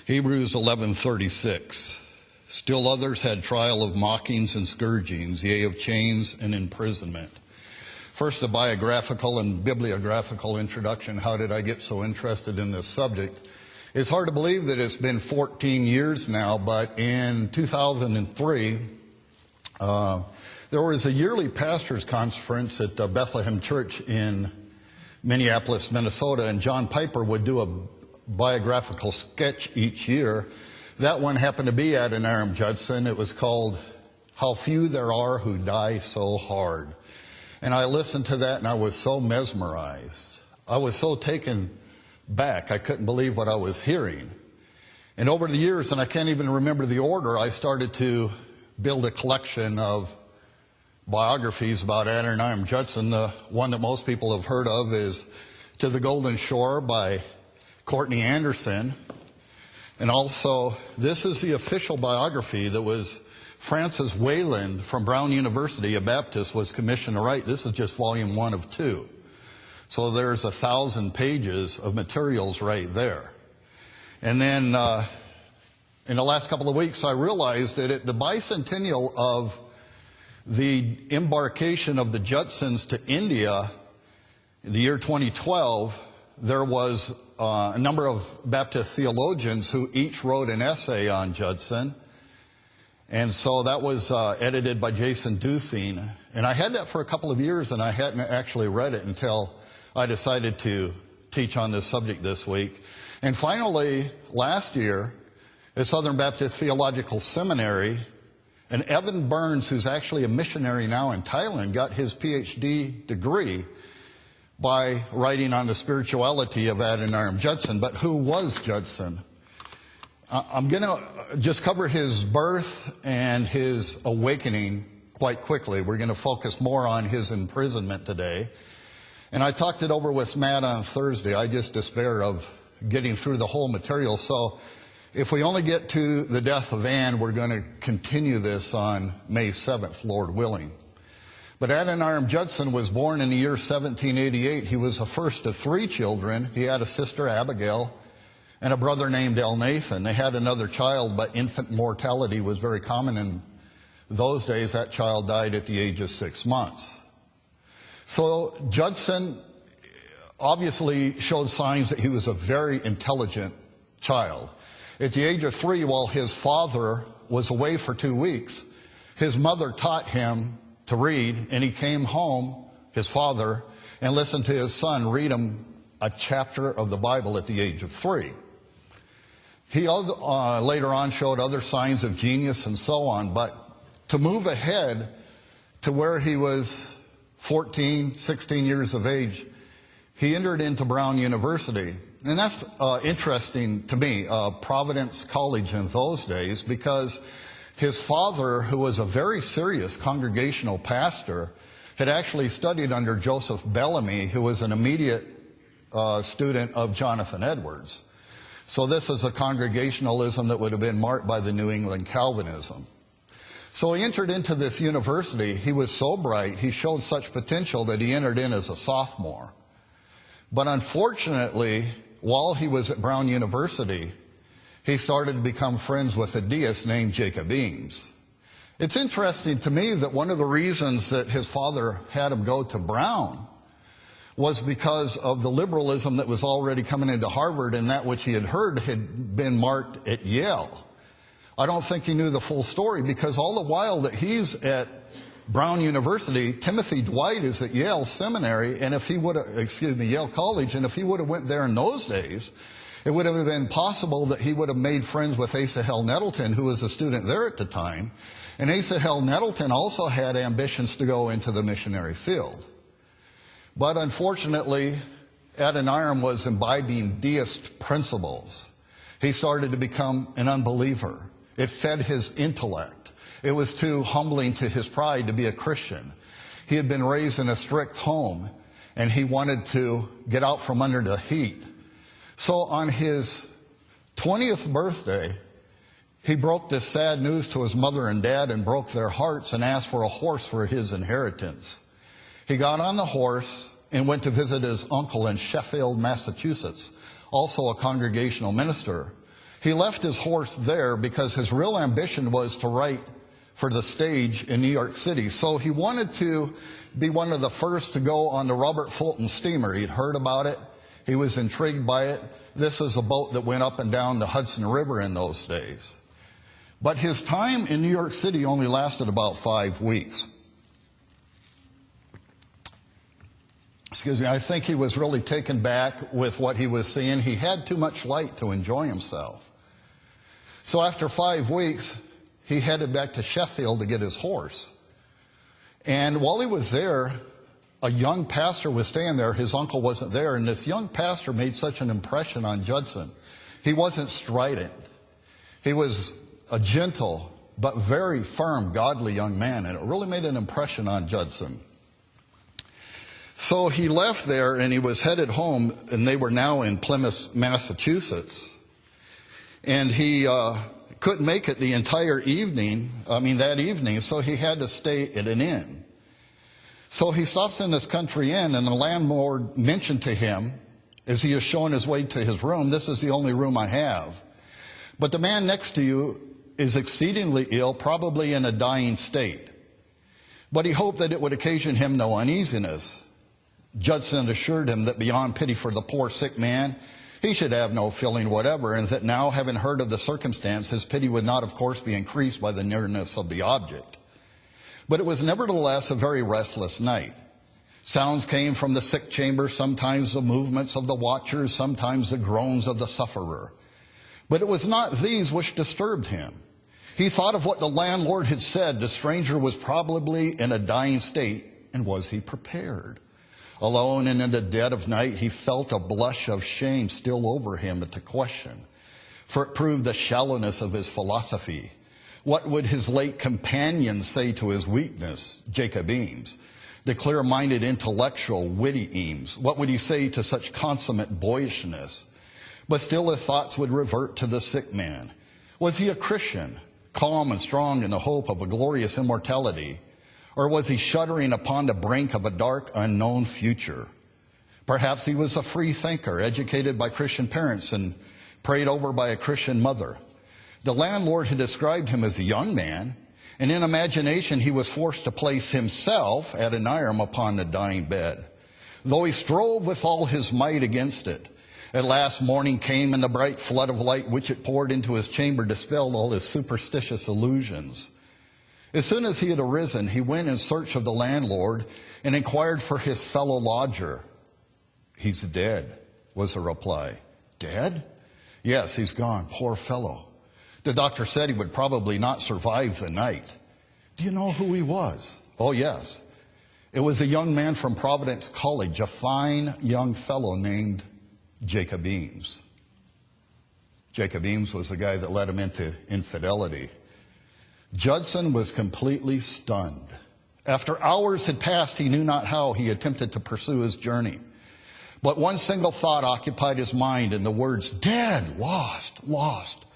Hebrews 11:36. Still others had trial of mockings and scourgings, yea, of chains and imprisonment. First, a biographical and bibliographical introduction. How did I get so interested in this subject? It's hard to believe that it's been 14 years now, but in 2003, there was a yearly pastors' conference at Bethlehem Church in Minneapolis, Minnesota, and John Piper would do a biographical sketch each year. That one happened to be Adoniram Judson. It was called How Few There Are Who Die So Hard. And I listened to that and I was so mesmerized. I was so taken back. I couldn't believe what I was hearing. And over the years, and I can't even remember the order, I started to build a collection of biographies about Adoniram Judson. The one that most people have heard of is To the Golden Shore by Courtney Anderson. And also, this is the official biography that was Francis Wayland from Brown University, a Baptist, was commissioned to write. This is just volume 1 of 2. So there's 1,000 pages of materials right there. And then in the last couple of weeks, I realized that at the bicentennial of the embarkation of the Judsons to India in the year 2012, there was a number of Baptist theologians who each wrote an essay on Judson. And so that was edited by Jason Ducing. And I had that for a couple of years, and I hadn't actually read it until I decided to teach on this subject this week. And finally, last year, at Southern Baptist Theological Seminary, and Evan Burns, who's actually a missionary now in Thailand, got his PhD degree by writing on the spirituality of Adoniram Judson. But who was Judson? I'm going to just cover his birth and his awakening quite quickly. We're going to focus more on his imprisonment today. And I talked it over with Matt on Thursday. I just despair of getting through the whole material. So if we only get to the death of Ann, we're going to continue this on May 7th, Lord willing. But Adoniram Judson was born in the year 1788. He was the first of 3 children. He had a sister, Abigail, and a brother named Elnathan. They had another child, but infant mortality was very common in those days. That child died at the age of 6 months. So Judson obviously showed signs that he was a very intelligent child. At the age of 3, while his father was away for 2 weeks, his mother taught him to read, and he came home, his father, and listened to his son read him a chapter of the Bible at the age of 3. He later on showed other signs of genius and so on, but to move ahead to where he was 14, 16 years of age, he entered into Brown University. And that's interesting to me, Providence College in those days, because his father, who was a very serious congregational pastor, had actually studied under Joseph Bellamy, who was an immediate student of Jonathan Edwards. So this is a congregationalism that would have been marked by the New England Calvinism. So he entered into this university. He was so bright, he showed such potential that he entered in as a sophomore. But unfortunately, while he was at Brown University, he started to become friends with a deist named Jacob Eames. It's interesting to me that one of the reasons that his father had him go to Brown was because of the liberalism that was already coming into Harvard, and that which he had heard had been marked at Yale. I don't think he knew the full story, because all the while that he's at Brown University, Timothy Dwight is at Yale Seminary, and if he would have, Yale College, and if he would have went there in those days, it would have been possible that he would have made friends with Asa Hell Nettleton, who was a student there at the time. And Asa Hell Nettleton also had ambitions to go into the missionary field. But unfortunately, Adoniram was imbibing deist principles. He started to become an unbeliever. It fed his intellect. It was too humbling to his pride to be a Christian. He had been raised in a strict home, and he wanted to get out from under the heat. So on his 20th birthday, he broke this sad news to his mother and dad and broke their hearts and asked for a horse for his inheritance. He got on the horse and went to visit his uncle in Sheffield, Massachusetts, also a congregational minister. He left his horse there because his real ambition was to write for the stage in New York City. So he wanted to be one of the first to go on the Robert Fulton steamer. He'd heard about it. He was intrigued by it. This is a boat that went up and down the Hudson River in those days. But his time in New York City only lasted about 5 weeks. Excuse me, I think he was really taken back with what he was seeing. He had too much light to enjoy himself. So after 5 weeks, he headed back to Sheffield to get his horse. And while he was there, a young pastor was staying there. His uncle wasn't there. And this young pastor made such an impression on Judson. He wasn't strident. He was a gentle but very firm, godly young man. And it really made an impression on Judson. So he left there and he was headed home. And they were now in Plymouth, Massachusetts. And he couldn't make it the entire that evening, so he had to stay at an inn. So he stops in this country inn, and the landlord mentioned to him, as he is showing his way to his room, "This is the only room I have. But the man next to you is exceedingly ill, probably in a dying state." But he hoped that it would occasion him no uneasiness. Judson assured him that beyond pity for the poor sick man, he should have no feeling whatever, and that now, having heard of the circumstance, his pity would not, of course, be increased by the nearness of the object. But it was nevertheless a very restless night. Sounds came from the sick chamber, sometimes the movements of the watchers, sometimes the groans of the sufferer. But it was not these which disturbed him. He thought of what the landlord had said. The stranger was probably in a dying state, and was he prepared? Alone and in the dead of night, he felt a blush of shame steal over him at the question, for it proved the shallowness of his philosophy. What would his late companion say to his weakness, Jacob Eames, the clear-minded intellectual, witty Eames? What would he say to such consummate boyishness? But still his thoughts would revert to the sick man. Was he a Christian, calm and strong in the hope of a glorious immortality? Or was he shuddering upon the brink of a dark, unknown future? Perhaps he was a free thinker, educated by Christian parents and prayed over by a Christian mother. The landlord had described him as a young man, and in imagination he was forced to place himself, Adoniram, upon the dying bed. Though he strove with all his might against it, at last morning came, and the bright flood of light which it poured into his chamber dispelled all his superstitious illusions. As soon as he had arisen, he went in search of the landlord and inquired for his fellow lodger. "He's dead," was the reply. "Dead?" "Yes, he's gone, poor fellow. The doctor said he would probably not survive the night." "Do you know who he was?" "Oh, yes. It was a young man from Providence College, a fine young fellow named Jacob Eames." Jacob Eames was the guy that led him into infidelity. Judson was completely stunned. After hours had passed, he knew not how he attempted to pursue his journey. But one single thought occupied his mind, and the words, "dead, lost, lost,"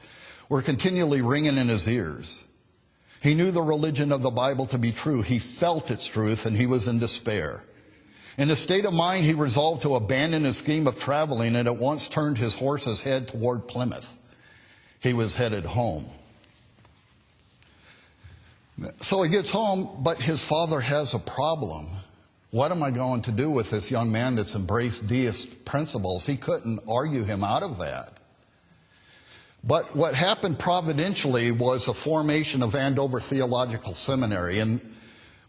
were continually ringing in his ears. He knew the religion of the Bible to be true. He felt its truth, and he was in despair. In a state of mind, he resolved to abandon his scheme of traveling and at once turned his horse's head toward Plymouth. He was headed home. So he gets home, but his father has a problem. What am I going to do with this young man that's embraced deist principles? He couldn't argue him out of that. But what happened providentially was the formation of Andover Theological Seminary. And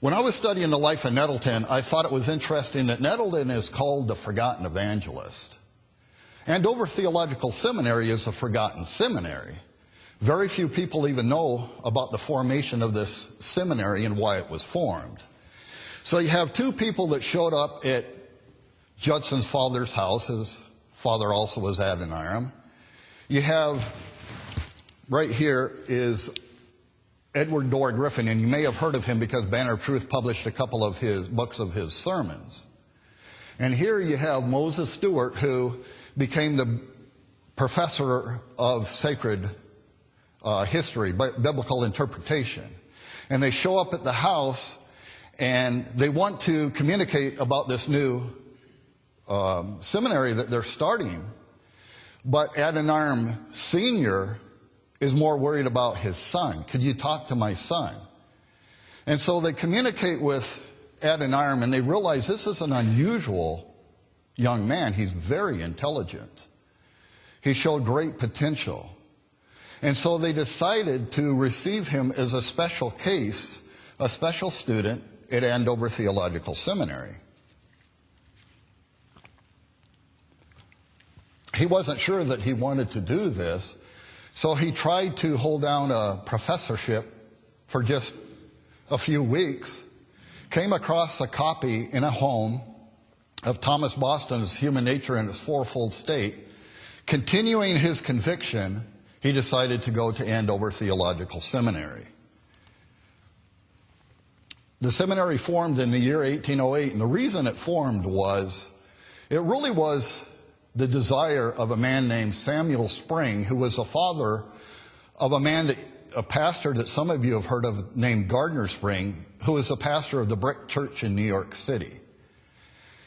when I was studying the life of Nettleton, I thought it was interesting that Nettleton is called the Forgotten Evangelist. Andover Theological Seminary is a forgotten seminary. Very few people even know about the formation of this seminary and why it was formed. So you have two people that showed up at Judson's father's house. His father also was Adoniram. You have, right here is Edward Dorr Griffin, and you may have heard of him because Banner of Truth published a couple of his books of his sermons. And here you have Moses Stewart, who became the professor of sacred history, biblical interpretation. And they show up at the house, and they want to communicate about this new seminary that they're starting. But Adoniram Sr. is more worried about his son. Could you talk to my son? And so they communicate with Adoniram, and they realize this is an unusual young man. He's very intelligent. He showed great potential. And so they decided to receive him as a special case, a special student at Andover Theological Seminary. He wasn't sure that he wanted to do this, so he tried to hold down a professorship for just a few weeks, came across a copy in a home of Thomas Boston's Human Nature in its Fourfold State. Continuing his conviction, he decided to go to Andover Theological Seminary. The seminary formed in the year 1808, and the reason it formed was, it really was the desire of a man named Samuel Spring, who was the father of a pastor that some of you have heard of named Gardner Spring, who was a pastor of the Brick Church in New York City.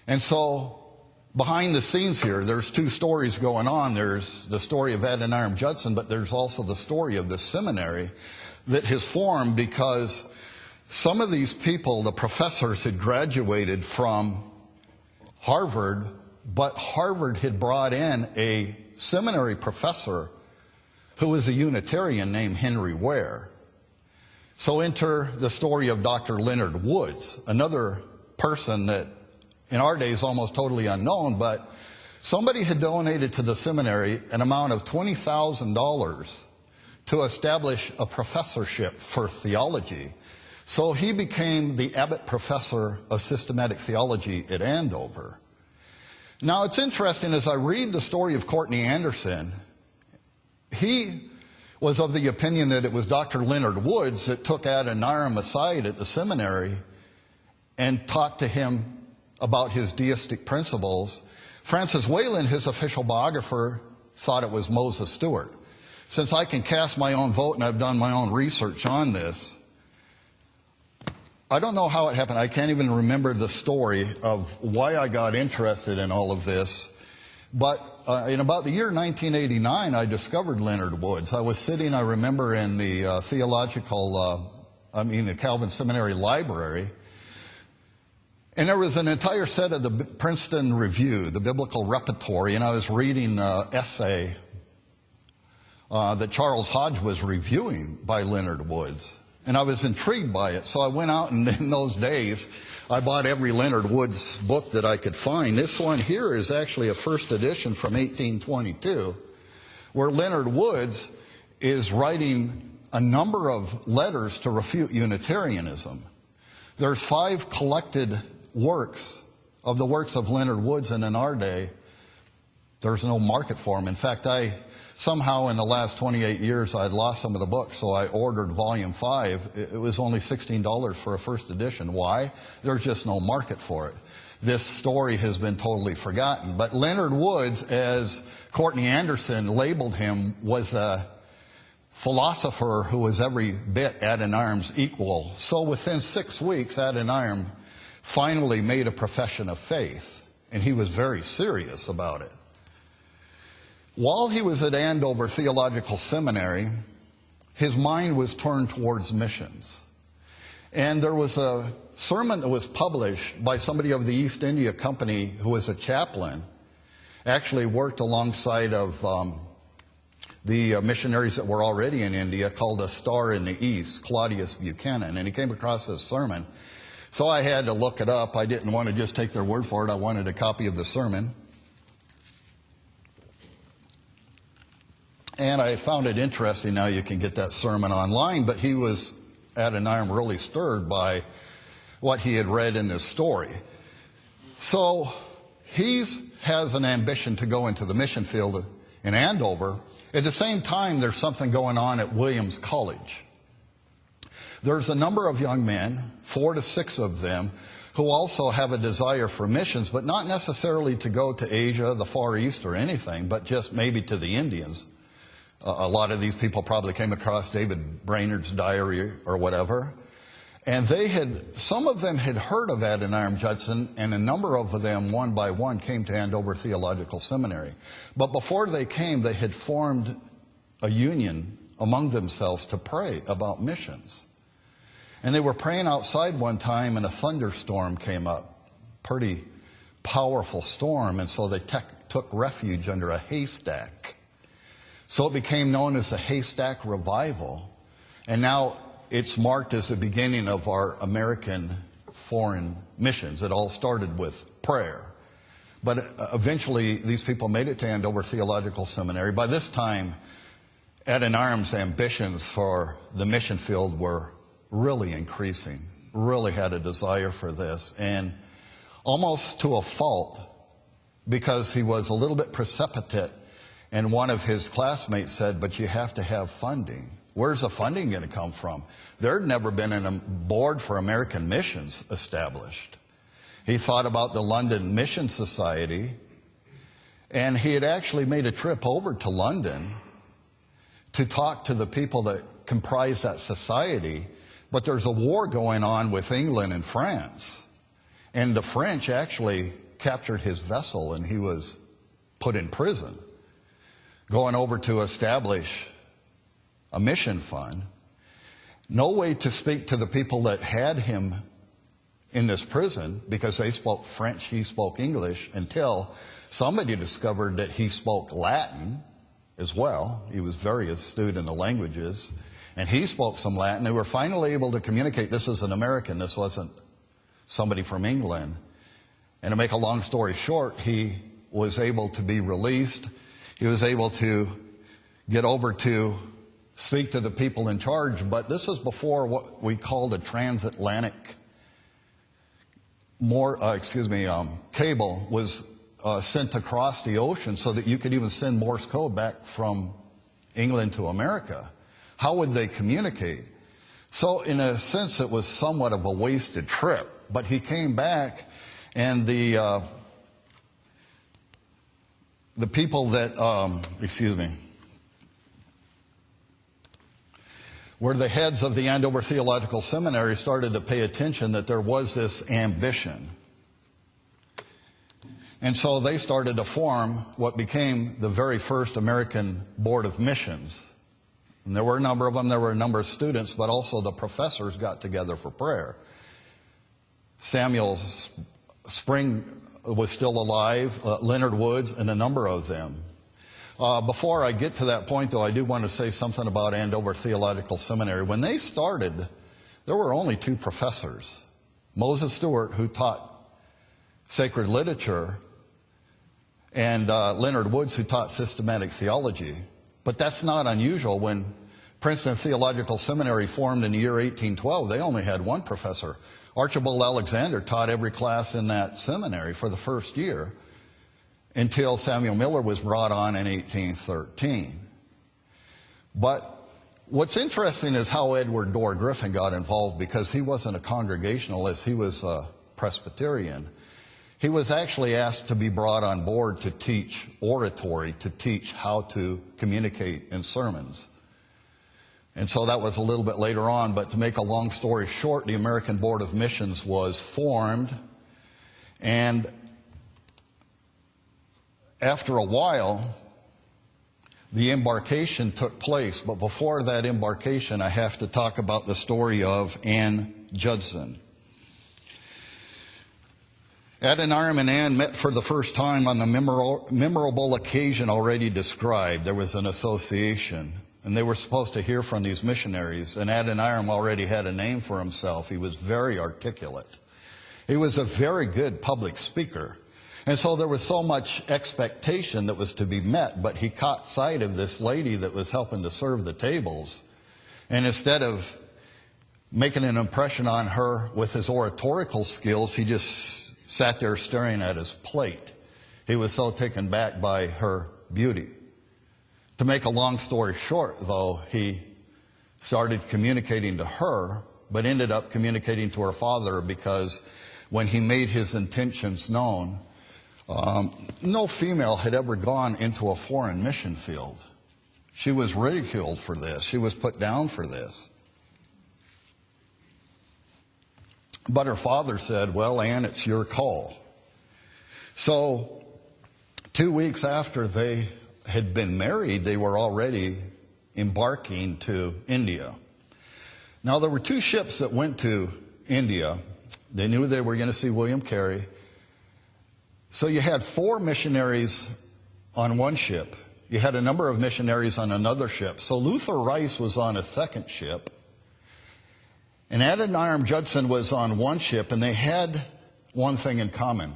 And so behind the scenes here, there's two stories going on. There's the story of Adoniram Judson, but there's also the story of the seminary that has formed because some of these people, the professors, had graduated from Harvard, but Harvard had brought in a seminary professor who was a Unitarian named Henry Ware. So enter the story of Dr. Leonard Woods, another person that in our days almost totally unknown, but somebody had donated to the seminary an amount of $20,000 to establish a professorship for theology. So he became the Abbot Professor of Systematic Theology at Andover. Now, it's interesting, as I read the story of Courtney Anderson, he was of the opinion that it was Dr. Leonard Woods that took Adoniram aside at the seminary and talked to him about his deistic principles. Francis Whalen, his official biographer, thought it was Moses Stewart. Since I can cast my own vote and I've done my own research on this, I don't know how it happened. I can't even remember the story of why I got interested in all of this. But in about the year 1989, I discovered Leonard Woods. I was sitting, I remember, in the the Calvin Seminary library. And there was an entire set of the Princeton Review, the Biblical Repertory, and I was reading an essay that Charles Hodge was reviewing by Leonard Woods. And I was intrigued by it. So I went out, and in those days, I bought every Leonard Woods book that I could find. This one here is actually a first edition from 1822, where Leonard Woods is writing a number of letters to refute Unitarianism. There's 5 collected works of the works of Leonard Woods, and in our day, there's no market for them. In fact, somehow in the last 28 years, I'd lost some of the books, so I ordered volume 5. It was only $16 for a first edition. Why? There's just no market for it. This story has been totally forgotten. But Leonard Woods, as Courtney Anderson labeled him, was a philosopher who was every bit Adoniram's equal. So within 6 weeks, Adoniram finally made a profession of faith, and he was very serious about it. While he was at Andover Theological Seminary, his mind was turned towards missions. And there was a sermon that was published by somebody of the East India Company who was a chaplain, actually worked alongside of the missionaries that were already in India, called A Star in the East, Claudius Buchanan. And he came across this sermon. So I had to look it up. I didn't want to just take their word for it. I wanted a copy of the sermon. And I found it interesting. Now you can get that sermon online, but Adoniram really stirred by what he had read in this story. So he has an ambition to go into the mission field in Andover. At the same time, there's something going on at Williams College. There's a number of young men, 4 to 6 of them, who also have a desire for missions, but not necessarily to go to Asia, the Far East, or anything, but just maybe to the Indians. A lot of these people probably came across David Brainerd's diary or whatever. And some of them had heard of Adoniram Judson, and a number of them, one by one, came to Andover Theological Seminary. But before they came, they had formed a union among themselves to pray about missions. And they were praying outside one time, and a thunderstorm came up, pretty powerful storm, and so they took refuge under a haystack. So it became known as the Haystack Revival, and now it's marked as the beginning of our American foreign missions. It all started with prayer. But eventually, these people made it to Andover Theological Seminary. By this time, Adoniram's ambitions for the mission field were really increasing, really had a desire for this, and almost to a fault, because he was a little bit precipitate, and one of his classmates said, but you have to have funding. Where's the funding going to come from? There had never been a board for American missions established. He thought about the London Mission Society, and he had actually made a trip over to London to talk to the people that comprise that society. But there's a war going on with England and France. And the French actually captured his vessel, and he was put in prison. Going over to establish a mission fund. No way to speak to the people that had him in this prison, because they spoke French, he spoke English, until somebody discovered that he spoke Latin as well. He was very astute in the languages, and he spoke some Latin. They were finally able to communicate. This is an American. This wasn't somebody from England. And to make a long story short, he was able to be released. He was able to get over to speak to the people in charge. But this is before what we called a transatlantic cable was sent across the ocean, so that you could even send Morse code back from England to America. How would they communicate? So in a sense, it was somewhat of a wasted trip. But he came back, and the people that, were the heads of the Andover Theological Seminary, started to pay attention that there was this ambition. And so they started to form what became the very first American Board of Missions. And there were a number of them. There were a number of students, but also the professors got together for prayer. Samuel Spring was still alive, Leonard Woods, and a number of them. Before I get to that point, though, I do want to say something about Andover Theological Seminary. When they started, there were only two professors. Moses Stewart, who taught sacred literature, and Leonard Woods, who taught systematic theology. But that's not unusual. When Princeton Theological Seminary formed in the year 1812, they only had one professor. Archibald Alexander taught every class in that seminary for the first year, until Samuel Miller was brought on in 1813. But what's interesting is how Edward Dorr Griffin got involved, because he wasn't a Congregationalist, he was a Presbyterian. He was actually asked to be brought on board to teach oratory, to teach how to communicate in sermons. And so that was a little bit later on, but to make a long story short, the American Board of Missions was formed, and after a while, the embarkation took place. But before that embarkation, I have to talk about the story of Ann Judson. Adoniram and Ann met for the first time on the memorable occasion already described. There was an association, and they were supposed to hear from these missionaries. And Adoniram already had a name for himself. He was very articulate. He was a very good public speaker. And so there was so much expectation that was to be met, but he caught sight of this lady that was helping to serve the tables. And instead of making an impression on her with his oratorical skills, he just sat there staring at his plate. He was so taken back by her beauty. To make a long story short, though, he started communicating to her, but ended up communicating to her father, because when he made his intentions known, no female had ever gone into a foreign mission field. She was ridiculed for this. She was put down for this. But her father said, well, Ann, it's your call. So 2 weeks after they had been married, they were already embarking to India. Now, there were 2 ships that went to India. They knew they were going to see William Carey. So you had 4 missionaries on one ship. You had a number of missionaries on another ship. So Luther Rice was on a second ship. And Adoniram Judson was on one ship, and they had one thing in common.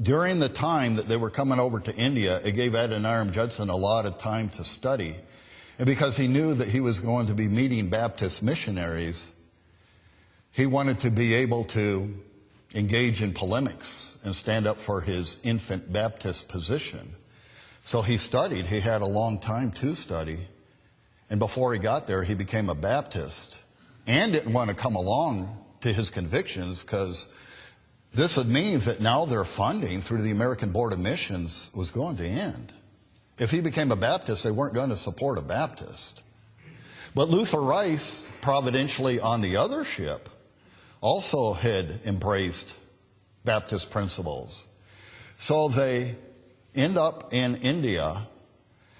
During the time that they were coming over to India, it gave Adoniram Judson a lot of time to study. And because he knew that he was going to be meeting Baptist missionaries, he wanted to be able to engage in polemics and stand up for his infant Baptist position. So he studied. He had a long time to study. And before he got there, he became a Baptist and didn't want to come along to his convictions, because this would mean that now their funding through the American Board of Missions was going to end. If he became a Baptist, they weren't going to support a Baptist. But Luther Rice, providentially on the other ship, also had embraced Baptist principles. So they end up in India.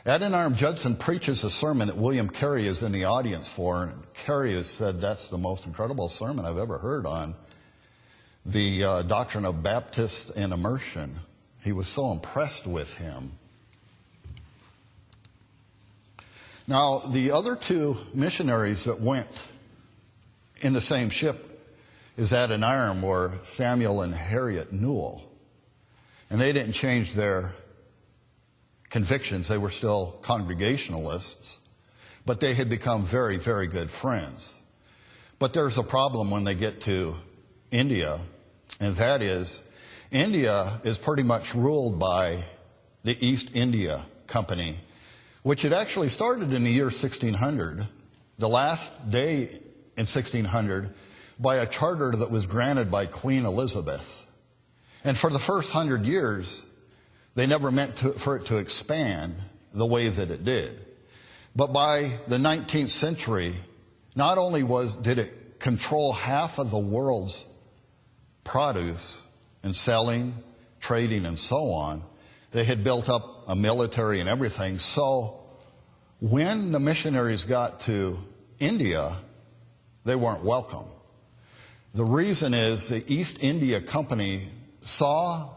Adoniram Judson preaches a sermon that William Carey is in the audience for, and Carey has said that's the most incredible sermon I've ever heard on the doctrine of Baptist and immersion. He was so impressed with him. Now, the other 2 missionaries that went in the same ship as Adoniram were Samuel and Harriet Newell. And they didn't change their convictions. They were still Congregationalists, but they had become very, very good friends. But there's a problem when they get to India, and that is India is pretty much ruled by the East India Company, which had actually started in the year 1600, the last day in 1600, by a charter that was granted by Queen Elizabeth. And for the first 100 years, they never meant for it to expand the way that it did. But by the 19th century, not only did it control half of the world's produce and selling, trading, and so on, they had built up a military and everything. So when the missionaries got to India, they weren't welcome. The reason is the East India Company saw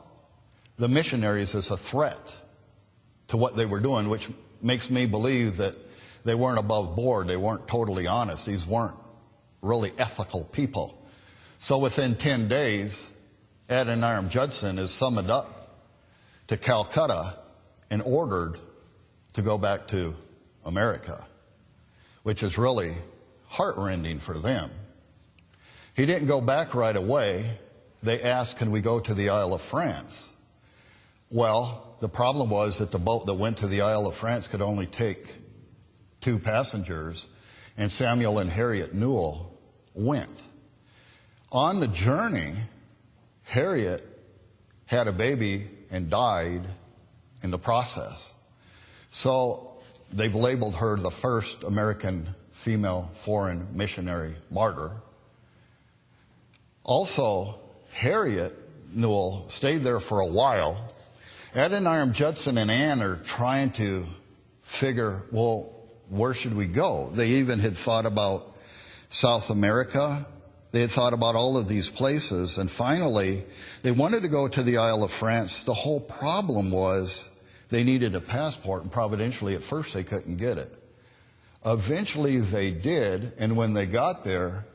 the missionaries as a threat to what they were doing, which makes me believe that they weren't above board. They weren't totally honest. These weren't really ethical people. So within 10 days, Adoniram Judson is summoned up to Calcutta and ordered to go back to America, which is really heartrending for them. He didn't go back right away. They asked, can we go to the Isle of France? Well, the problem was that the boat that went to the Isle of France could only take 2 passengers, and Samuel and Harriet Newell went. On the journey, Harriet had a baby and died in the process. So they've labeled her the first American female foreign missionary martyr. Also, Harriet Newell stayed there for a while. Adoniram Judson and Ann are trying to figure, well, where should we go? They even had thought about South America. They had thought about all of these places. And finally, they wanted to go to the Isle of France. The whole problem was they needed a passport, and providentially at first they couldn't get it. Eventually they did, and when they got there,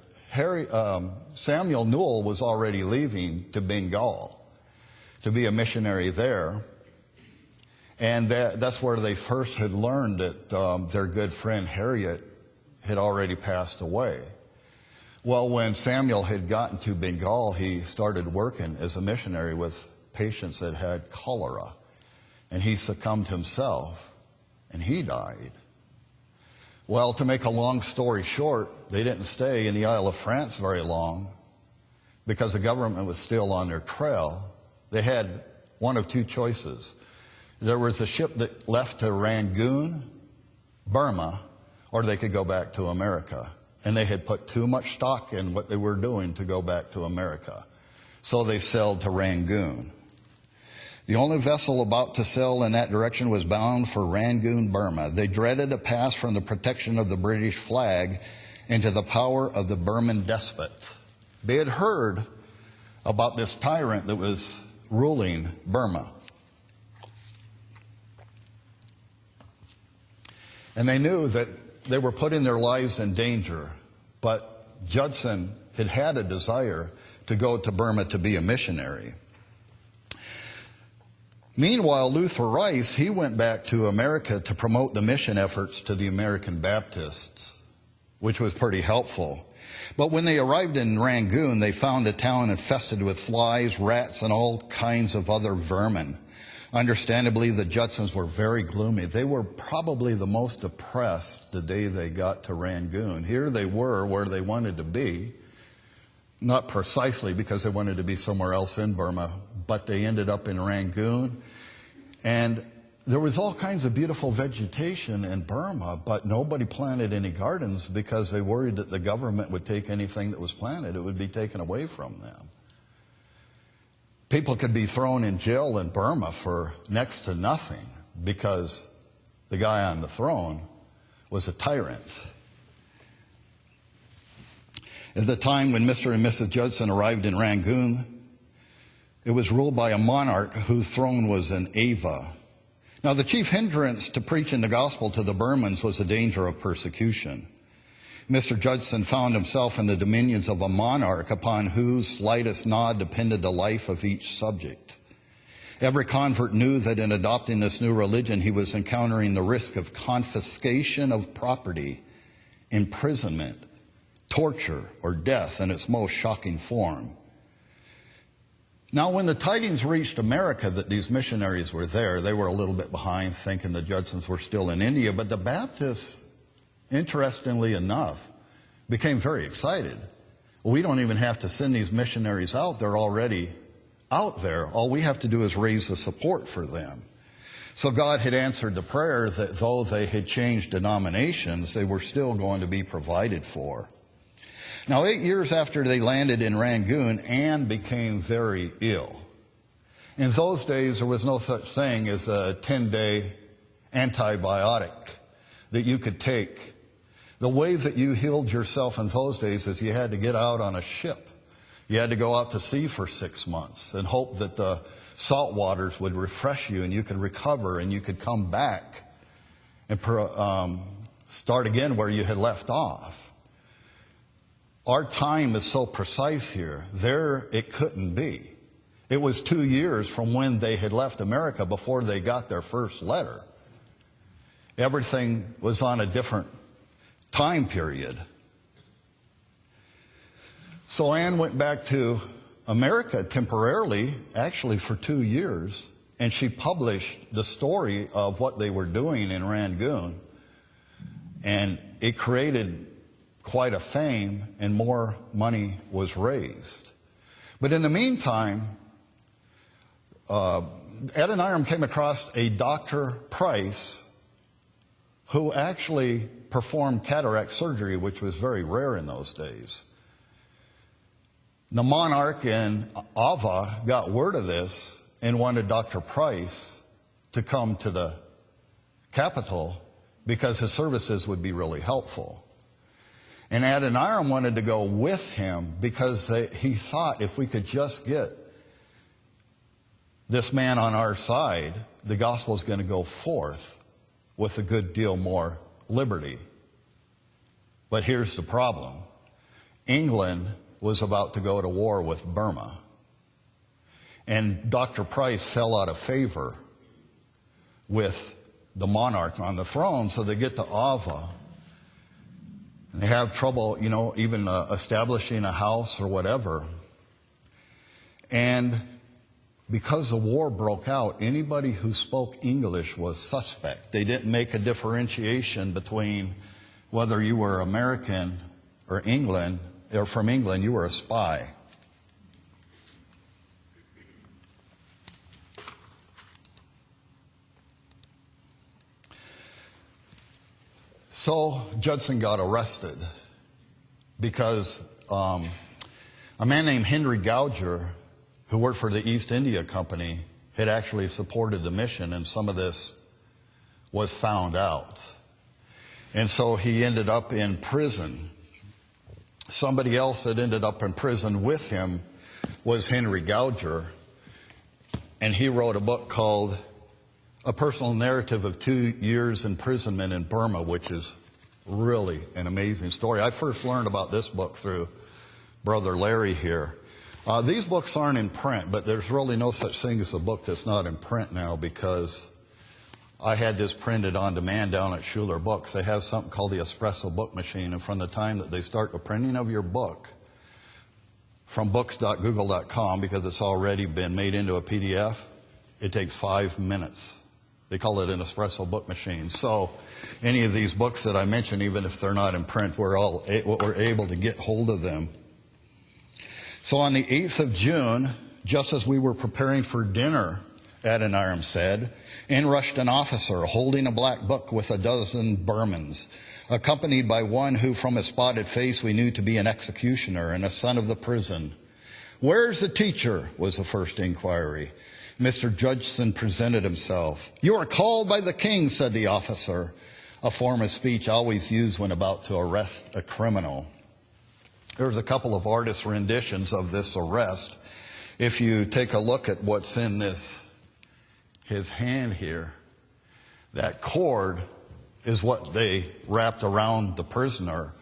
Samuel Newell was already leaving to Bengal to be a missionary there. And that's where they first had learned that their good friend Harriet had already passed away. Well, when Samuel had gotten to Bengal, he started working as a missionary with patients that had cholera. And he succumbed himself, and he died. Well, to make a long story short, they didn't stay in the Isle of France very long because the government was still on their trail. They had one of 2 choices. There was a ship that left to Rangoon, Burma, or they could go back to America. and they had put too much stock in what they were doing to go back to America. So they sailed to Rangoon. The only vessel about to sail in that direction was bound for Rangoon, Burma. They dreaded to pass from the protection of the British flag into the power of the Burman despot. They had heard about this tyrant that was ruling Burma. And they knew that they were putting their lives in danger, but Judson had had a desire to go to Burma to be a missionary. Meanwhile, Luther Rice, he went back to America to promote the mission efforts to the American Baptists, which was pretty helpful. But when they arrived in Rangoon, they found a town infested with flies, rats, and all kinds of other vermin. Understandably, the Judsons were very gloomy. They were probably the most depressed the day they got to Rangoon. Here they were where they wanted to be, not precisely because they wanted to be somewhere else in Burma, but they ended up in Rangoon. And there was all kinds of beautiful vegetation in Burma, but nobody planted any gardens because they worried that the government would take anything that was planted. It would be taken away from them. People could be thrown in jail in Burma for next to nothing because the guy on the throne was a tyrant. At the time when Mr. and Mrs. Judson arrived in Rangoon, it was ruled by a monarch whose throne was in Ava. Now, the chief hindrance to preaching the gospel to the Burmans was the danger of persecution. Mr. Judson found himself in the dominions of a monarch upon whose slightest nod depended the life of each subject. Every convert knew that in adopting this new religion, he was encountering the risk of confiscation of property, imprisonment, torture, or death in its most shocking form. Now, when the tidings reached America that these missionaries were there, they were a little bit behind, thinking the Judsons were still in India. But the Baptists, interestingly enough, became very excited. Well, we don't even have to send these missionaries out. They're already out there. All we have to do is raise the support for them. So God had answered the prayer that though they had changed denominations, they were still going to be provided for. Now, 8 years after they landed in Rangoon, Ann became very ill. In those days, there was no such thing as a 10-day antibiotic that you could take. The way that you healed yourself in those days is you had to get out on a ship. You had to go out to sea for 6 months and hope that the salt waters would refresh you and you could recover and you could come back and start again where you had left off. Our time is so precise here. There it couldn't be. It was 2 years from when they had left America before they got their first letter. Everything was on a different time period. So Ann went back to America temporarily, actually for 2 years, and she published the story of what they were doing in Rangoon. And it created quite a fame, and more money was raised. But in the meantime, Adoniram came across a Dr. Price who actually performed cataract surgery, which was very rare in those days. The monarch in Ava got word of this and wanted Dr. Price to come to the capital because his services would be really helpful. And Adoniram wanted to go with him because he thought if we could just get this man on our side, the gospel is going to go forth with a good deal more liberty. But here's the problem. England was about to go to war with Burma. And Dr. Price fell out of favor with the monarch on the throne, so they get to Ava. And they have trouble, even establishing a house or whatever. And because the war broke out, anybody who spoke English was suspect. They didn't make a differentiation between whether you were American or England, or from England, you were a spy. So Judson got arrested. because a man named Henry Goucher, who worked for the East India Company, had actually supported the mission, and some of this was found out. And so he ended up in prison. Somebody else that ended up in prison with him was Henry Goucher, and he wrote a book called A Personal Narrative of 2 Years Imprisonment in Burma, which is really an amazing story. I first learned about this book through Brother Larry here. These books aren't in print, but there's really no such thing as a book that's not in print now, because I had this printed on demand down at Schuler Books. They have something called the Espresso Book Machine, and from the time that they start the printing of your book from books.google.com, because it's already been made into a PDF, it takes 5 minutes. They call it an espresso book machine. So any of these books that I mentioned, even if they're not in print, we're able to get hold of them. So on the 8th of June, just as we were preparing for dinner, Adoniram said, in rushed an officer holding a black book with a dozen Burmans, accompanied by one who from his spotted face we knew to be an executioner and a son of the prison. "Where's the teacher?" was the first inquiry. Mr. Judson presented himself. "You are called by the king," said the officer, a form of speech always used when about to arrest a criminal. There's a couple of artist renditions of this arrest. If you take a look at what's in his hand here, that cord is what they wrapped around the prisoner,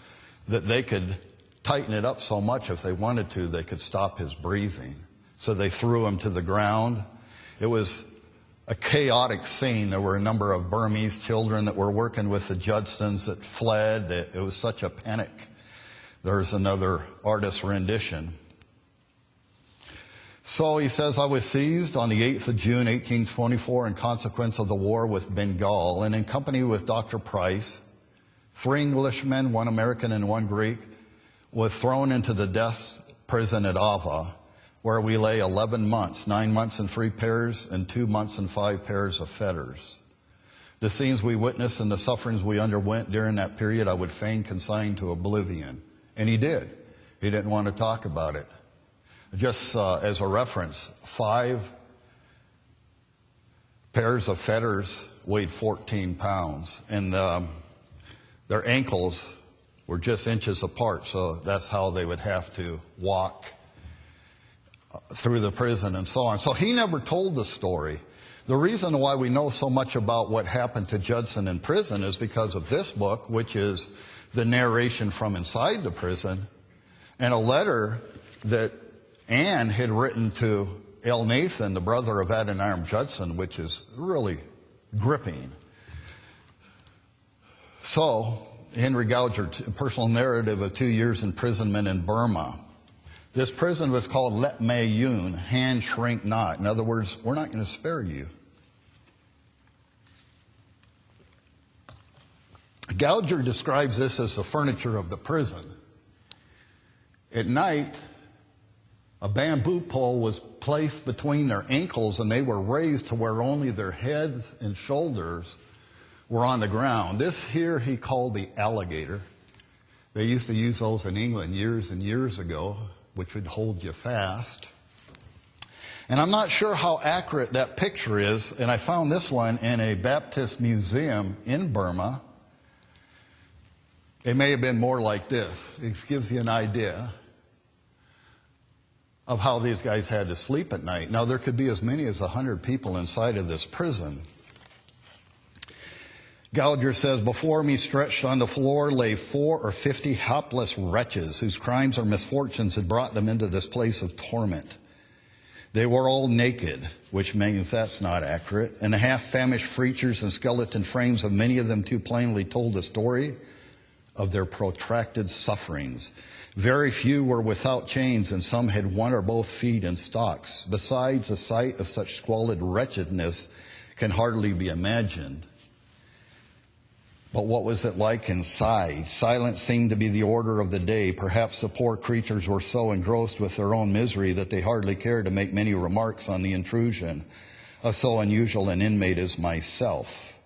that they could tighten it up so much if they wanted to, they could stop his breathing. So they threw him to the ground. It was a chaotic scene. There were a number of Burmese children that were working with the Judsons that fled. It was such a panic. There's another artist rendition. So he says, "I was seized on the 8th of June, 1824, in consequence of the war with Bengal, and in company with Dr. Price, 3 Englishmen, 1 American, and 1 Greek, was thrown into the death prison at Ava, where we lay 11 months, 9 months in 3 pairs, and 2 months in 5 pairs of fetters. The scenes we witnessed and the sufferings we underwent during that period I would fain consign to oblivion." And he did. He didn't want to talk about it. Just as a reference, 5 pairs of fetters weighed 14 pounds, and their ankles were just inches apart, so that's how they would have to walk through the prison and so on. So he never told the story. The reason why we know so much about what happened to Judson in prison is because of this book, which is the narration from inside the prison, and a letter that Ann had written to L. Nathan, the brother of Adoniram Judson, which is really gripping. So, Henry Goucher, A Personal Narrative of 2 Years Imprisonment in Burma. This prison was called Let Me Yun, hand shrink not. In other words, we're not going to spare you. Goucher describes this as the furniture of the prison. At night, a bamboo pole was placed between their ankles, and they were raised to where only their heads and shoulders were on the ground. This here he called the alligator. They used to use those in England years and years ago, which would hold you fast. And I'm not sure how accurate that picture is, and I found this one in a Baptist museum in Burma. It may have been more like this. It gives you an idea of how these guys had to sleep at night. Now, there could be as many as 100 people inside of this prison. Goucher says, "Before me stretched on the floor lay 4 or 50 helpless wretches whose crimes or misfortunes had brought them into this place of torment. They were all naked," which means that's not accurate, "and the half-famished features and skeleton frames of many of them too plainly told the story of their protracted sufferings. Very few were without chains, and some had 1 or both feet in stocks. Besides, the sight of such squalid wretchedness can hardly be imagined. But what was it like inside? Silence seemed to be the order of the day. Perhaps the poor creatures were so engrossed with their own misery that they hardly cared to make many remarks on the intrusion of so unusual an inmate as myself."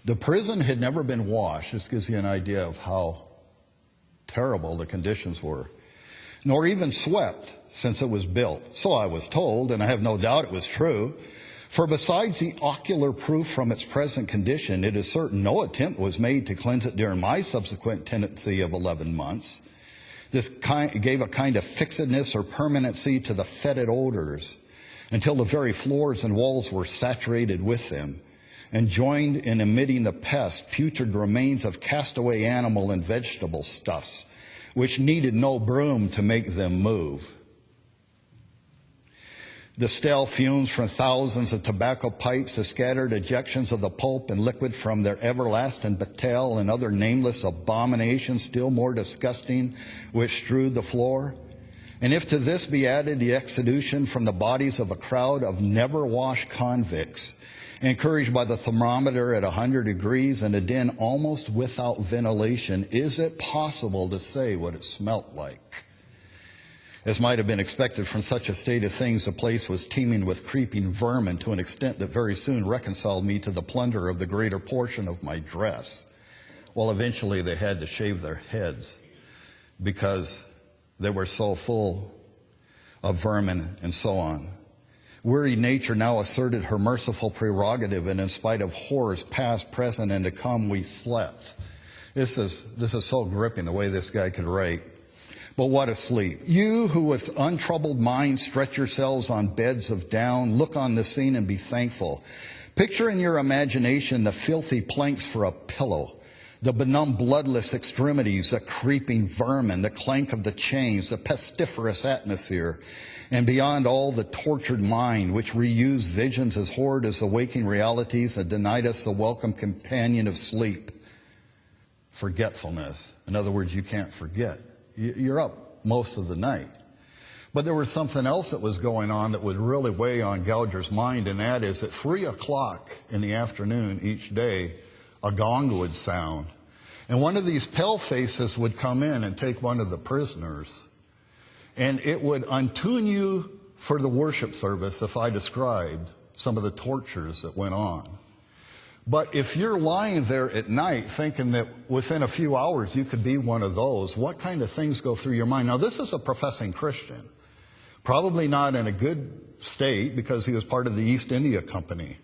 The prison had never been washed. This gives you an idea of how terrible the conditions were, nor even swept since it was built. So I was told, and I have no doubt it was true. For besides the ocular proof from its present condition, it is certain no attempt was made to cleanse it during my subsequent tenancy of 11 months. This gave a kind of fixedness or permanency to the fetid odors until the very floors and walls were saturated with them and joined in emitting the pest, putrid remains of castaway animal and vegetable stuffs, which needed no broom to make them move. The stale fumes from thousands of tobacco pipes, the scattered ejections of the pulp and liquid from their everlasting batel and other nameless abominations still more disgusting, which strewed the floor. And if to this be added the exudation from the bodies of a crowd of never-washed convicts, encouraged by the thermometer at 100 degrees and a den almost without ventilation, is it possible to say what it smelt like? As might have been expected from such a state of things, the place was teeming with creeping vermin to an extent that very soon reconciled me to the plunder of the greater portion of my dress. Well, eventually they had to shave their heads because they were so full of vermin and so on. Weary nature now asserted her merciful prerogative, and in spite of horrors past, present, and to come, we slept. This is so gripping, the way this guy could write. But what a sleep. You who with untroubled mind stretch yourselves on beds of down, look on the scene and be thankful. Picture in your imagination the filthy planks for a pillow, the benumbed bloodless extremities, the creeping vermin, the clank of the chains, the pestiferous atmosphere, and beyond all the tortured mind which reused visions as horrid as the waking realities and denied us the welcome companion of sleep. Forgetfulness. In other words, you can't forget. You're up most of the night. But there was something else that was going on that would really weigh on Goucher's mind, and that is at 3 o'clock in the afternoon each day, a gong would sound. And one of these pale-faces would come in and take one of the prisoners, and it would untune you for the worship service if I described some of the tortures that went on. But if you're lying there at night thinking that within a few hours you could be one of those, what kind of things go through your mind? Now, this is a professing Christian, probably not in a good state because he was part of the East India Company.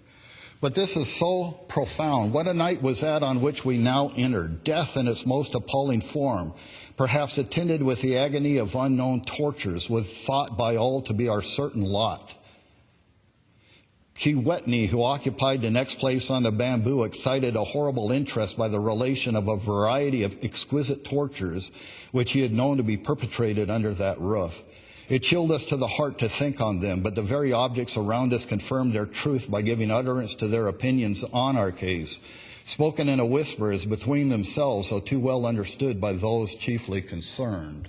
But this is so profound. What a night was that on which we now entered, death in its most appalling form, perhaps attended with the agony of unknown tortures, with thought by all to be our certain lot. Kiwetni, who occupied the next place on the bamboo, excited a horrible interest by the relation of a variety of exquisite tortures which he had known to be perpetrated under that roof. It chilled us to the heart to think on them, but the very objects around us confirmed their truth by giving utterance to their opinions on our case, spoken in a whisper as between themselves, though too well understood by those chiefly concerned.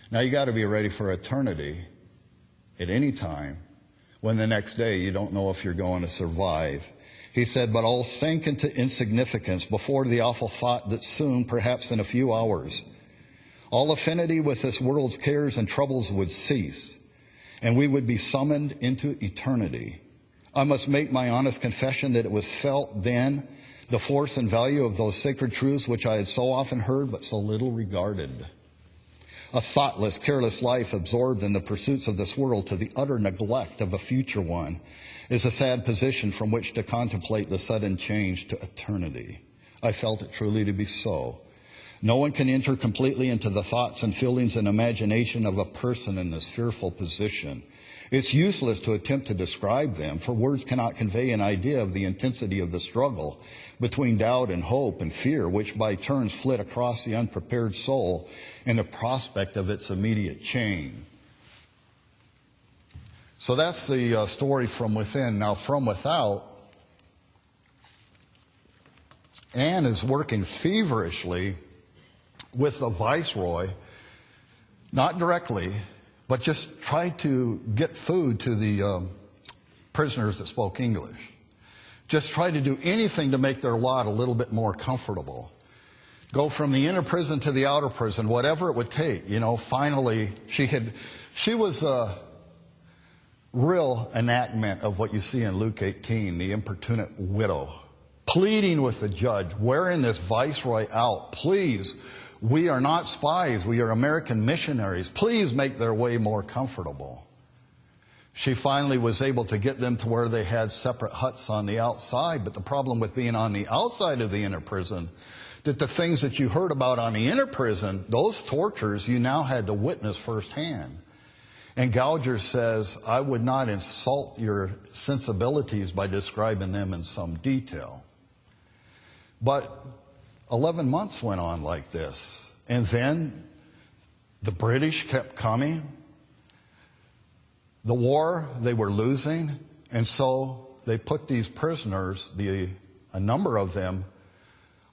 Now you got to be ready for eternity at any time, when the next day you don't know if you're going to survive. He said, but all sank into insignificance before the awful thought that soon, perhaps in a few hours, all affinity with this world's cares and troubles would cease, and we would be summoned into eternity. I must make my honest confession that it was felt then, the force and value of those sacred truths which I had so often heard but so little regarded. A thoughtless, careless life absorbed in the pursuits of this world to the utter neglect of a future one is a sad position from which to contemplate the sudden change to eternity. I felt it truly to be so. No one can enter completely into the thoughts and feelings and imagination of a person in this fearful position. It's useless to attempt to describe them, for words cannot convey an idea of the intensity of the struggle between doubt and hope and fear, which by turns flit across the unprepared soul in the prospect of its immediate change. So that's the story from within. Now, from without, Ann is working feverishly with the viceroy, not directly, but just try to get food to the prisoners that spoke English. Just try to do anything to make their lot a little bit more comfortable. Go from the inner prison to the outer prison, whatever it would take. You know, finally, she was a real enactment of what you see in Luke 18, the importunate widow, pleading with the judge, wearing this viceroy out. Please, we are not spies. We are American missionaries. Please make their way more comfortable. She finally was able to get them to where they had separate huts on the outside. But the problem with being on the outside of the inner prison, that the things that you heard about on the inner prison, those tortures you now had to witness firsthand. And Goucher says, I would not insult your sensibilities by describing them in some detail. But 11 months went on like this. And then the British kept coming. The war, they were losing. And so they put these prisoners, a number of them,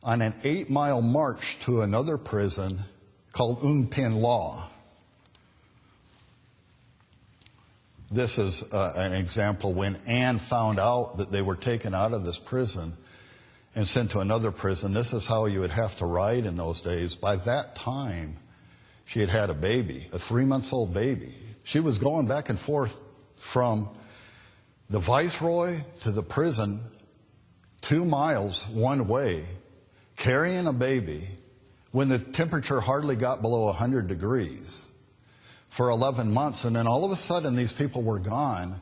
on an 8-mile march to another prison called Un Pin Law. This is an example when Ann found out that they were taken out of this prison and sent to another prison. This is how you would have to ride in those days. By that time, she had had a baby, a 3-month-old baby. She was going back and forth from the viceroy to the prison 2 miles one way, carrying a baby when the temperature hardly got below 100 degrees. For 11 months, and then all of a sudden these people were gone.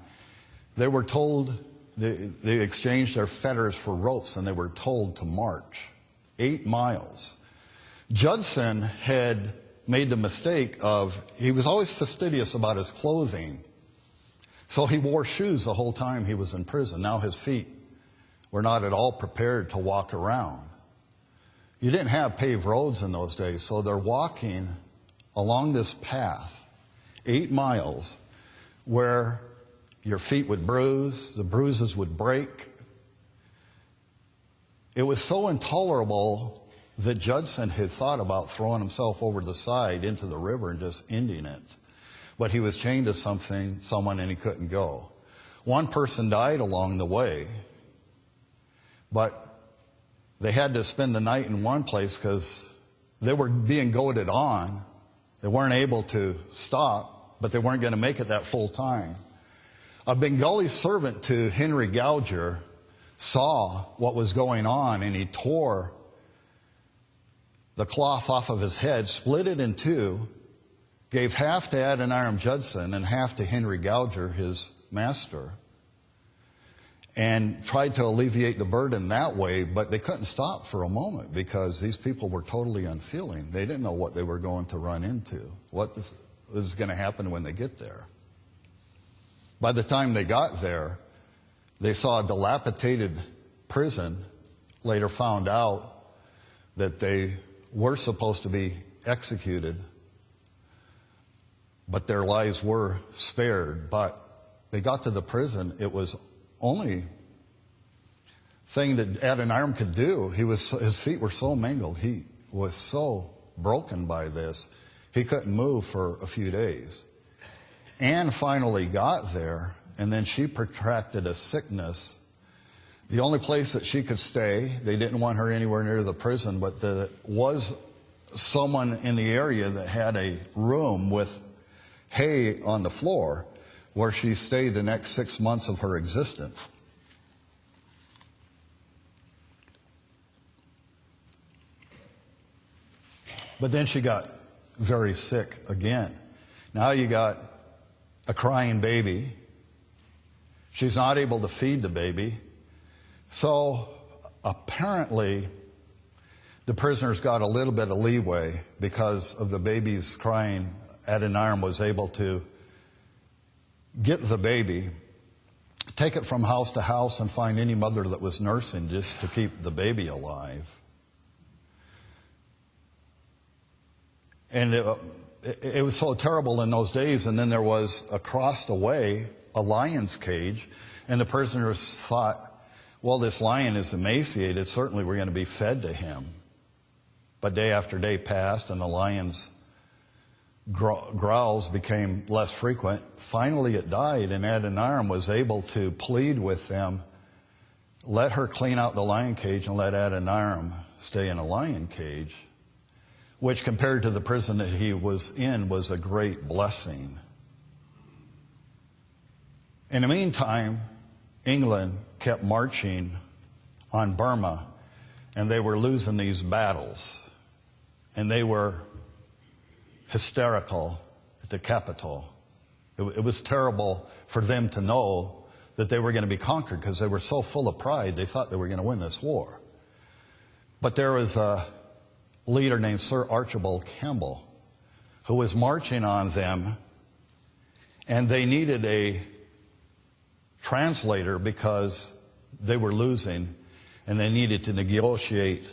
They were told, they exchanged their fetters for ropes, and they were told to march 8 miles. Judson had made the mistake of, he was always fastidious about his clothing. So he wore shoes the whole time he was in prison. Now his feet were not at all prepared to walk around. You didn't have paved roads in those days, so they're walking along this path 8 miles, where your feet would bruise, the bruises would break. It was so intolerable that Judson had thought about throwing himself over the side into the river and just ending it. But he was chained to someone, and he couldn't go. One person died along the way, but they had to spend the night in one place because they were being goaded on. They weren't able to stop, but they weren't going to make it that full time. A Bengali servant to Henry Goucher saw what was going on, and he tore the cloth off of his head, split it in two, gave half to Adoniram Judson and half to Henry Goucher, his master, and tried to alleviate the burden that way, but they couldn't stop for a moment because these people were totally unfeeling. They didn't know what they were going to run into, what was going to happen when they get there. By the time they got there, they saw a dilapidated prison, later found out that they were supposed to be executed, but their lives were spared. But they got to the prison. It was only thing that Adoniram could do. His feet were so mangled. He was so broken by this. He couldn't move for a few days. Ann finally got there, and then she protracted a sickness. The only place that she could stay, they didn't want her anywhere near the prison, but there was someone in the area that had a room with hay on the floor where she stayed the next 6 months of her existence. But then she got very sick again. Now you got a crying baby. She's not able to feed the baby. So apparently the prisoners got a little bit of leeway because of the baby's crying. Adoniram was able to get the baby, take it from house to house, and find any mother that was nursing just to keep the baby alive. And it was so terrible in those days. And then there was across the way a lion's cage, and the prisoners thought, well, this lion is emaciated. Certainly we're going to be fed to him. But day after day passed, and the lion's growls became less frequent. Finally it died, and Adoniram was able to plead with them, let her clean out the lion cage and let Adoniram stay in a lion cage, which compared to the prison that he was in was a great blessing. In the meantime, England kept marching on Burma, and they were losing these battles. And they were hysterical at the capital. It was terrible for them to know that they were going to be conquered because they were so full of pride, they thought they were going to win this war. But there was a leader named Sir Archibald Campbell who was marching on them, and they needed a translator because they were losing, and they needed to negotiate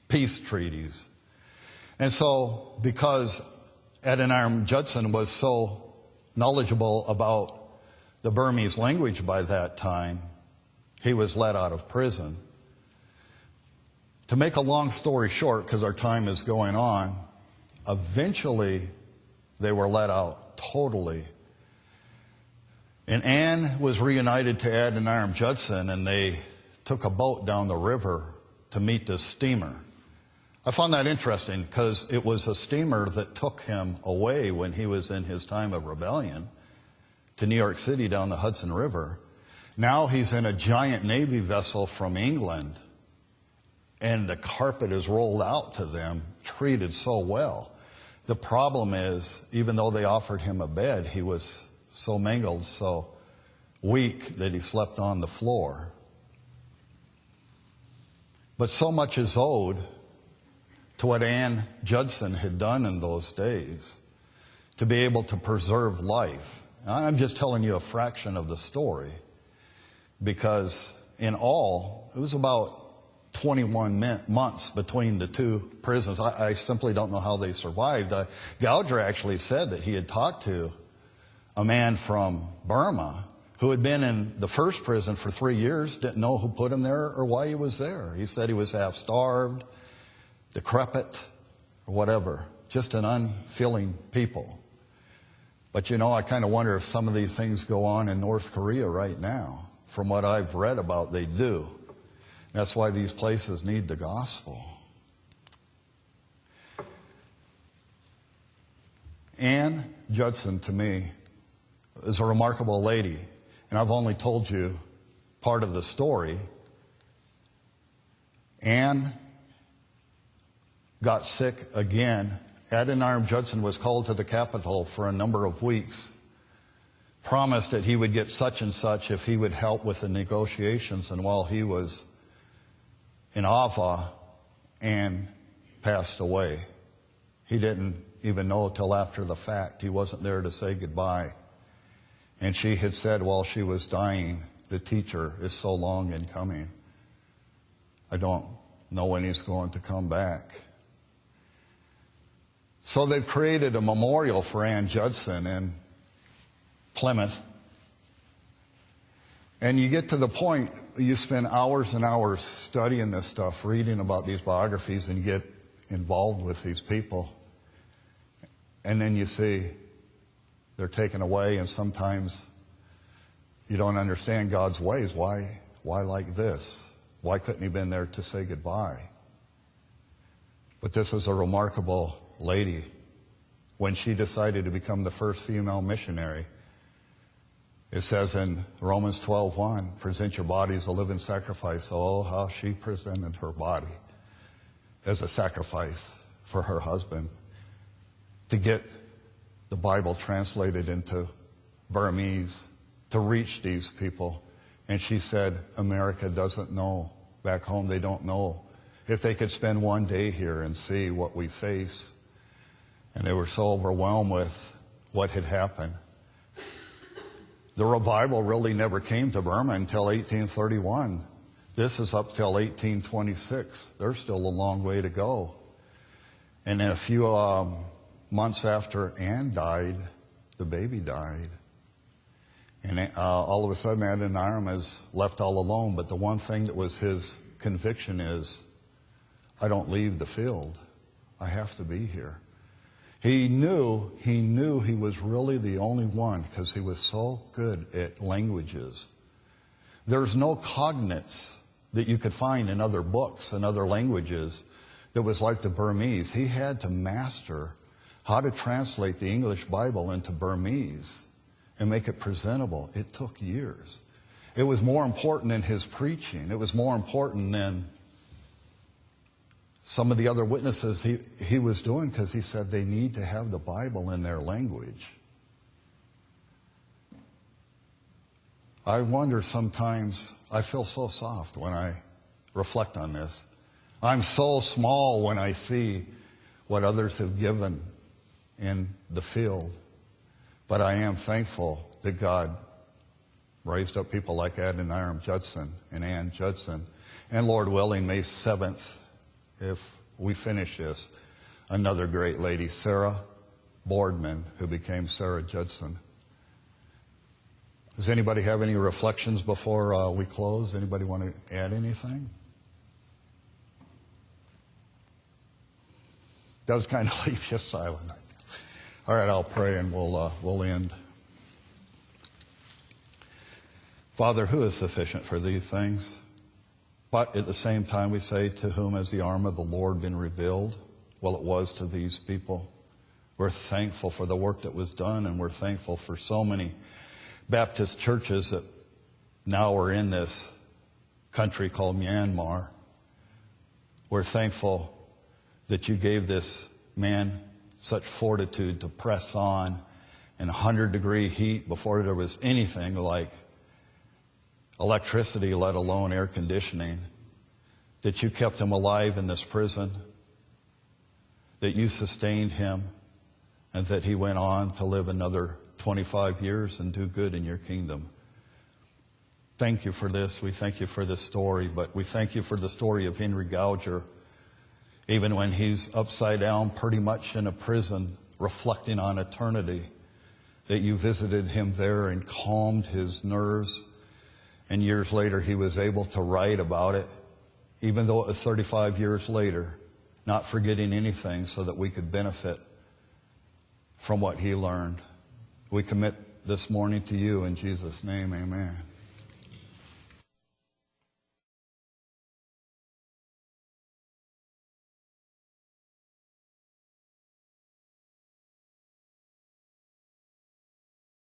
peace treaties. And so, because Adoniram Judson was so knowledgeable about the Burmese language by that time, he was let out of prison. To make a long story short, because our time is going on, eventually they were let out totally. And Ann was reunited to Adoniram Judson, and they took a boat down the river to meet this steamer. I found that interesting because it was a steamer that took him away when he was in his time of rebellion to New York City down the Hudson River. Now he's in a giant Navy vessel from England, and the carpet is rolled out to them, treated so well. The problem is, even though they offered him a bed, he was so mangled, so weak that he slept on the floor. But so much is owed to what Ann Judson had done in those days to be able to preserve life. I'm just telling you a fraction of the story, because in all, it was about 21 months between the two prisons. I simply don't know how they survived. Goucher actually said that he had talked to a man from Burma who had been in the first prison for 3 years, didn't know who put him there or why he was there. He said he was half starved, decrepit, or whatever, just an unfeeling people. But you know, I kind of wonder if some of these things go on in North Korea right now. From what I've read about, they do. That's why these places need the gospel. Ann Judson, to me, is a remarkable lady. And I've only told you part of the story. Ann got sick again. Adoniram Judson was called to the capital for a number of weeks, promised that he would get such and such if he would help with the negotiations. And while he was in Ava, Ann passed away. He didn't even know till after the fact. He wasn't there to say goodbye. And she had said while she was dying, the teacher is so long in coming. I don't know when he's going to come back. So they've created a memorial for Ann Judson in Plymouth. And you get to the point, you spend hours and hours studying this stuff, reading about these biographies, and you get involved with these people. And then you see they're taken away, and sometimes you don't understand God's ways. Why like this? Why couldn't he have been there to say goodbye? But this is a remarkable lady. When she decided to become the first female missionary, it says in Romans 12:1, present your body as a living sacrifice. Oh, how she presented her body as a sacrifice for her husband to get the Bible translated into Burmese, to reach these people. And she said, America doesn't know. Back home, they don't know. If they could spend one day here and see what we face. And they were so overwhelmed with what had happened. The revival really never came to Burma until 1831. This is up till 1826. There's still a long way to go. And then a few months after Ann died, the baby died. And all of a sudden, Adoniram is left all alone. But the one thing that was his conviction is, I don't leave the field. I have to be here. He knew he was really the only one because he was so good at languages. There's no cognates that you could find in other books and other languages that was like the Burmese. He had to master how to translate the English Bible into Burmese and make it presentable. It took years. It was more important than his preaching. It was more important than some of the other witnesses he was doing, because he said they need to have the Bible in their language. I wonder sometimes, I feel so soft when I reflect on this. I'm so small when I see what others have given in the field. But I am thankful that God raised up people like Adoniram Judson and Ann Judson. And Lord willing, May 7th, if we finish this, another great lady, Sarah Boardman, who became Sarah Judson. Does anybody have any reflections before we close? Anybody want to add anything? That was kind of leave you silent. All right, I'll pray and we'll end. Father, who is sufficient for these things? But at the same time we say, to whom has the arm of the Lord been revealed? Well, it was to these people. We're thankful for the work that was done, and we're thankful for so many Baptist churches that now are in this country called Myanmar. We're thankful that you gave this man such fortitude to press on in 100-degree heat before there was anything like electricity, let alone air conditioning, that you kept him alive in this prison, that you sustained him, and that he went on to live another 25 years and do good in your kingdom. Thank you for this. We thank you for this story, but we thank you for the story of Henry Goucher, even when he's upside down pretty much in a prison, reflecting on eternity, that you visited him there and calmed his nerves. And years later, he was able to write about it, even though it was 35 years later, not forgetting anything, so that we could benefit from what he learned. We commit this morning to you in Jesus' name, amen.